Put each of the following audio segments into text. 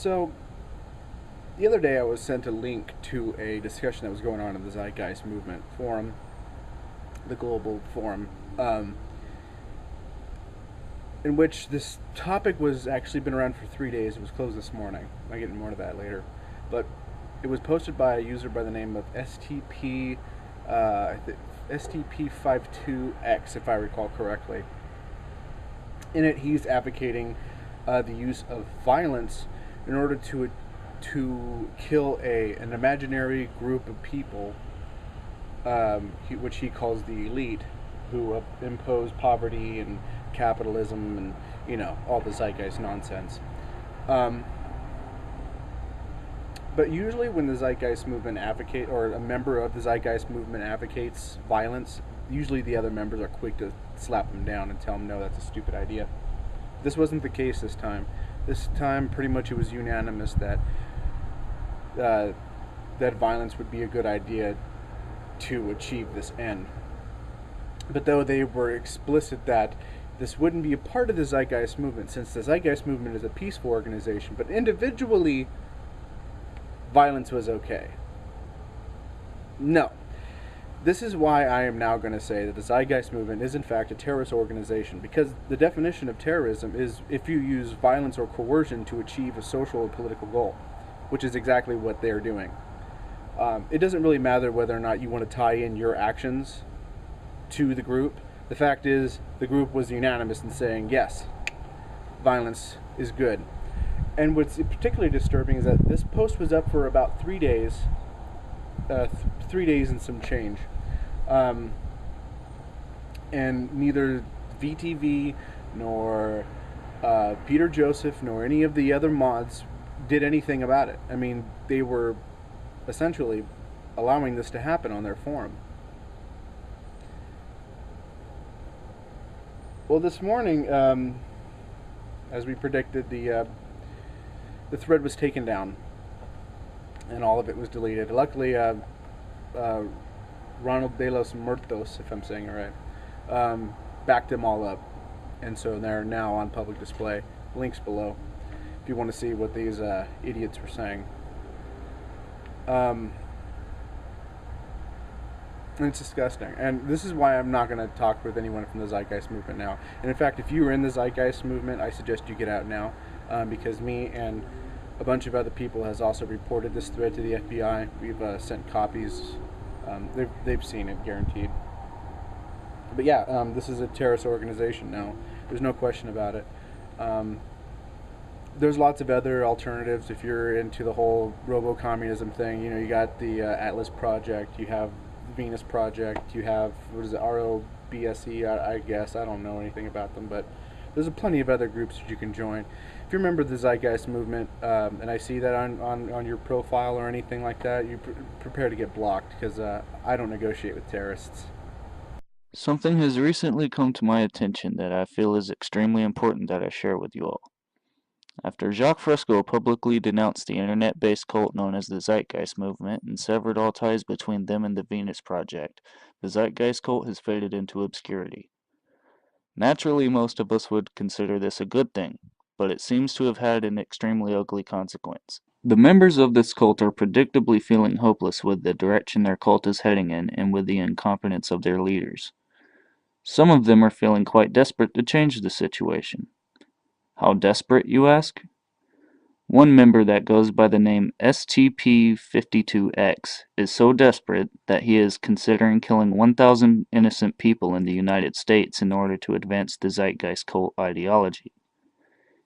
So, the other day I was sent a link to a discussion that was going on in the Zeitgeist movement forum, the global forum, um, in which this topic was actually been around for 3 days. It was closed this morning. I'll get into more of that later. But it was posted by a user by the name of STP52X, if I recall correctly. In it, he's advocating the use of violence in order to kill an imaginary group of people, which he calls the elite, who impose poverty and capitalism and all the zeitgeist nonsense. Um, but usually, when the zeitgeist movement advocate or a member of the zeitgeist movement advocates violence, usually the other members are quick to slap them down and tell them no, that's a stupid idea. This wasn't the case this time. This time, pretty much, it was unanimous that that violence would be a good idea to achieve this end. But though they were explicit that this wouldn't be a part of the Zeitgeist movement, since the Zeitgeist movement is a peaceful organization, but individually, violence was okay. No. This is why I am now going to say that the Zeitgeist movement is in fact a terrorist organization, because the definition of terrorism is if you use violence or coercion to achieve a social or political goal, which is exactly what they're doing. It doesn't really matter whether or not you want to tie in your actions to the group. The fact is, the group was unanimous in saying, yes, violence is good. And what's particularly disturbing is that this post was up for about 3 days, 3 days and some change. And neither VTV nor Peter Joseph nor any of the other mods did anything about it. I mean, they were essentially allowing this to happen on their forum. Well, this morning, as we predicted, the thread was taken down, and all of it was deleted. Luckily, Ronald de los Muertos, if I'm saying it right, backed them all up, and so they're now on public display. Links below if you want to see what these idiots were saying. And it's disgusting. And this is why I'm not going to talk with anyone from the Zeitgeist movement now. And in fact, if you are in the Zeitgeist movement, I suggest you get out now, because me and a bunch of other people has also reported this thread to the FBI. We've sent copies. They've seen it, guaranteed. But yeah, this is a terrorist organization now. There's no question about it. There's lots of other alternatives if you're into the whole robo-communism thing. You got the Atlas Project, you have the Venus Project, you have, what is it, ROBSE, I guess. I don't know anything about them, but there's plenty of other groups that you can join. If you're a member of the Zeitgeist movement, and I see that on your profile or anything like that, you prepare to get blocked, because I don't negotiate with terrorists. Something has recently come to my attention that I feel is extremely important that I share with you all. After Jacques Fresco publicly denounced the internet-based cult known as the Zeitgeist movement and severed all ties between them and the Venus Project, the Zeitgeist cult has faded into obscurity. Naturally, most of us would consider this a good thing, but it seems to have had an extremely ugly consequence. The members of this cult are predictably feeling hopeless with the direction their cult is heading in and with the incompetence of their leaders. Some of them are feeling quite desperate to change the situation. How desperate, you ask? One member that goes by the name STP52X is so desperate that he is considering killing 1,000 innocent people in the United States in order to advance the Zeitgeist cult ideology.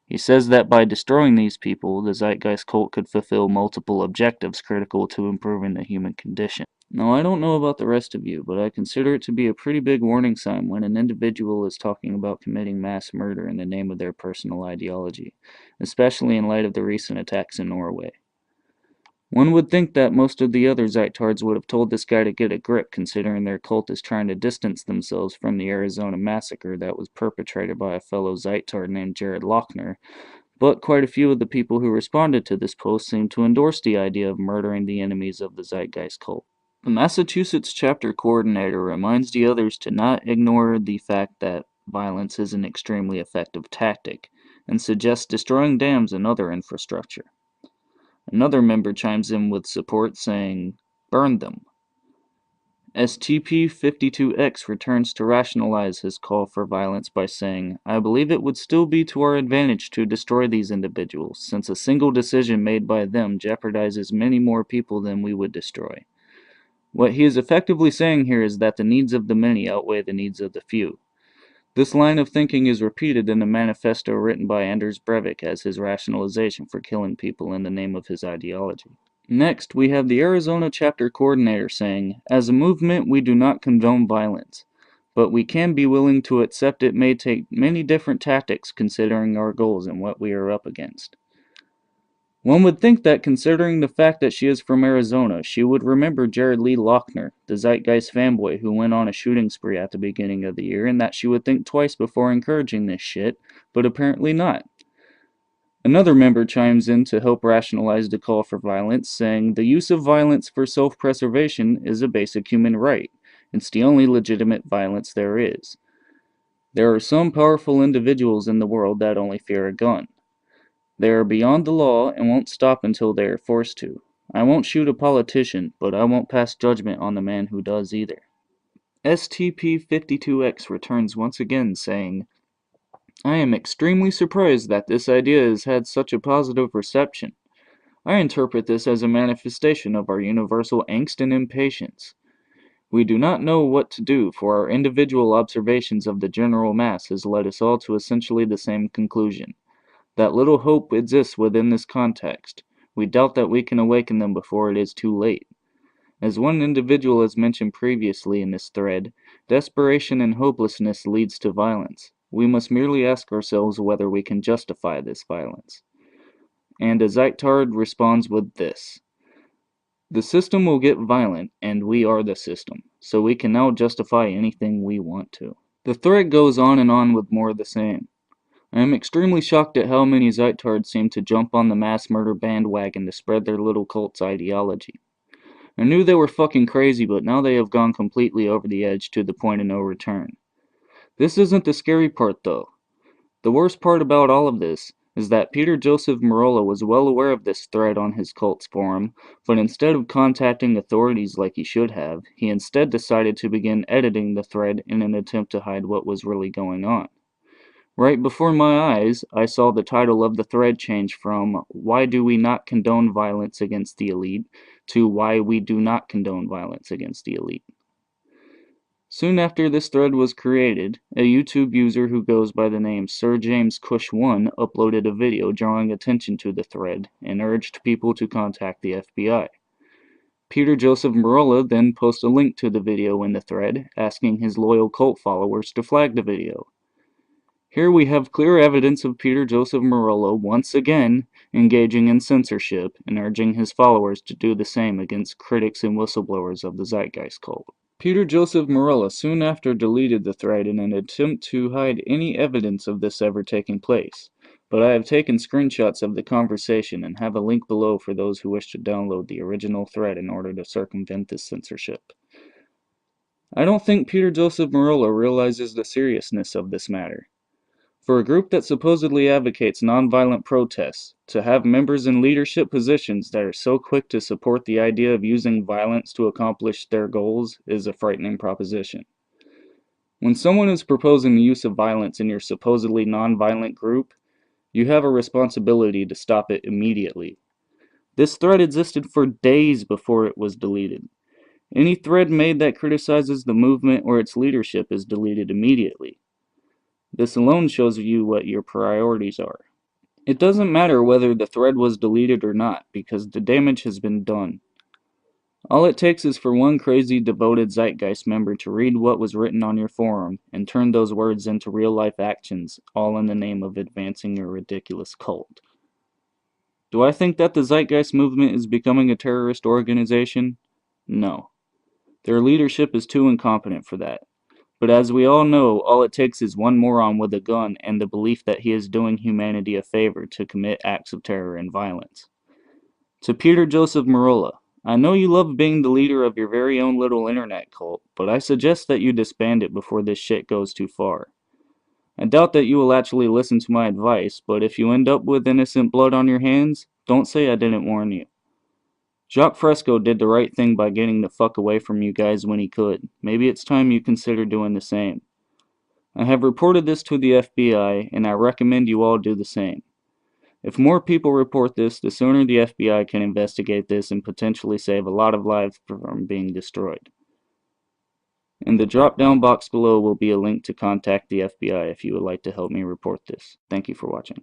He says that by destroying these people, the Zeitgeist cult could fulfill multiple objectives critical to improving the human condition. Now, I don't know about the rest of you, but I consider it to be a pretty big warning sign when an individual is talking about committing mass murder in the name of their personal ideology, especially in light of the recent attacks in Norway. One would think that most of the other Zeitards would have told this guy to get a grip, considering their cult is trying to distance themselves from the Arizona massacre that was perpetrated by a fellow Zeitard named Jared Lochner, but quite a few of the people who responded to this post seem to endorse the idea of murdering the enemies of the Zeitgeist cult. The Massachusetts chapter coordinator reminds the others to not ignore the fact that violence is an extremely effective tactic, and suggests destroying dams and other infrastructure. Another member chimes in with support, saying, "Burn them." STP-52X returns to rationalize his call for violence by saying, "I believe it would still be to our advantage to destroy these individuals, since a single decision made by them jeopardizes many more people than we would destroy." What he is effectively saying here is that the needs of the many outweigh the needs of the few. This line of thinking is repeated in a manifesto written by Anders Breivik as his rationalization for killing people in the name of his ideology. Next, we have the Arizona chapter coordinator saying, "As a movement, we do not condone violence, but we can be willing to accept it may take many different tactics considering our goals and what we are up against." One would think that considering the fact that she is from Arizona, she would remember Jared Lee Loughner, the Zeitgeist fanboy who went on a shooting spree at the beginning of the year, and that she would think twice before encouraging this shit, but apparently not. Another member chimes in to help rationalize the call for violence, saying, "The use of violence for self-preservation is a basic human right. It's the only legitimate violence there is. There are some powerful individuals in the world that only fear a gun. They are beyond the law and won't stop until they are forced to. I won't shoot a politician, but I won't pass judgment on the man who does either." STP-52X returns once again, saying, "I am extremely surprised that this idea has had such a positive reception. I interpret this as a manifestation of our universal angst and impatience. We do not know what to do, for our individual observations of the general mass has led us all to essentially the same conclusion, that little hope exists within this context. We doubt that we can awaken them before it is too late. As one individual has mentioned previously in this thread, desperation and hopelessness leads to violence. We must merely ask ourselves whether we can justify this violence." And a Zeittard responds with this: "The system will get violent, and we are the system, so we can now justify anything we want to." The thread goes on and on with more of the same. I am extremely shocked at how many Zeittards seem to jump on the mass murder bandwagon to spread their little cult's ideology. I knew they were fucking crazy, but now they have gone completely over the edge to the point of no return. This isn't the scary part, though. The worst part about all of this is that Peter Joseph Merola was well aware of this thread on his cult's forum, but instead of contacting authorities like he should have, he instead decided to begin editing the thread in an attempt to hide what was really going on. Right before my eyes, I saw the title of the thread change from "Why do we not condone violence against the elite" to "Why we do not condone violence against the elite." Soon after this thread was created, a YouTube user who goes by the name Sir James Cush1 uploaded a video drawing attention to the thread and urged people to contact the FBI. Peter Joseph Merola then posted a link to the video in the thread, asking his loyal cult followers to flag the video. Here we have clear evidence of Peter Joseph Merola once again engaging in censorship and urging his followers to do the same against critics and whistleblowers of the Zeitgeist Cult. Peter Joseph Merola soon after deleted the thread in an attempt to hide any evidence of this ever taking place, but I have taken screenshots of the conversation and have a link below for those who wish to download the original thread in order to circumvent this censorship. I don't think Peter Joseph Merola realizes the seriousness of this matter. For a group that supposedly advocates nonviolent protests to have members in leadership positions that are so quick to support the idea of using violence to accomplish their goals is a frightening proposition. When someone is proposing the use of violence in your supposedly nonviolent group, you have a responsibility to stop it immediately. This thread existed for days before it was deleted. Any thread made that criticizes the movement or its leadership is deleted immediately. This alone shows you what your priorities are. It doesn't matter whether the thread was deleted or not, because the damage has been done. All it takes is for one crazy devoted Zeitgeist member to read what was written on your forum and turn those words into real-life actions, all in the name of advancing your ridiculous cult. Do I think that the Zeitgeist movement is becoming a terrorist organization? No. Their leadership is too incompetent for that. But as we all know, all it takes is one moron with a gun and the belief that he is doing humanity a favor to commit acts of terror and violence. To Peter Joseph Merola, I know you love being the leader of your very own little internet cult, but I suggest that you disband it before this shit goes too far. I doubt that you will actually listen to my advice, but if you end up with innocent blood on your hands, Don't say I didn't warn you. Jacques Fresco did the right thing by getting the fuck away from you guys when he could. Maybe it's time you consider doing the same. I have reported this to the FBI, and I recommend you all do the same. If more people report this, the sooner the FBI can investigate this and potentially save a lot of lives from being destroyed. In the drop-down box below will be a link to contact the FBI if you would like to help me report this. Thank you for watching.